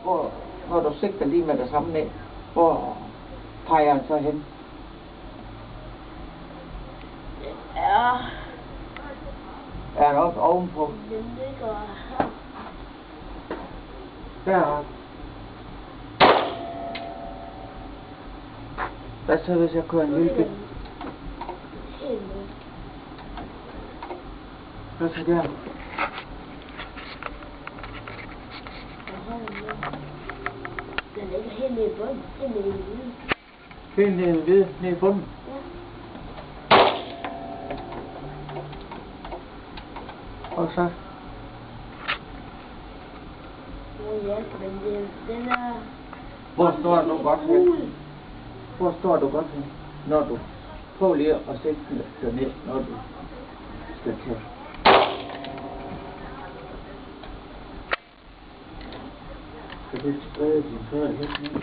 hvor, når du sigter lige med det samme ned, hvor peger han så hen? Ja. Er han oppe ovenpå? Den ligger her. Deroppe. Hvad så, hvis jeg kører en lille bil? Helt ned. Hvad så der? Den ligger helt nede i bunden. Helt nede i bunden. Helt nede i bunden? Ja. Og så? Ja, men den er... Hvor står du godt hen? Hvor står du godt hen, når du... Prøv lige at sætte dig ned, når du skal til. Kan du sprede din fødder helt ned?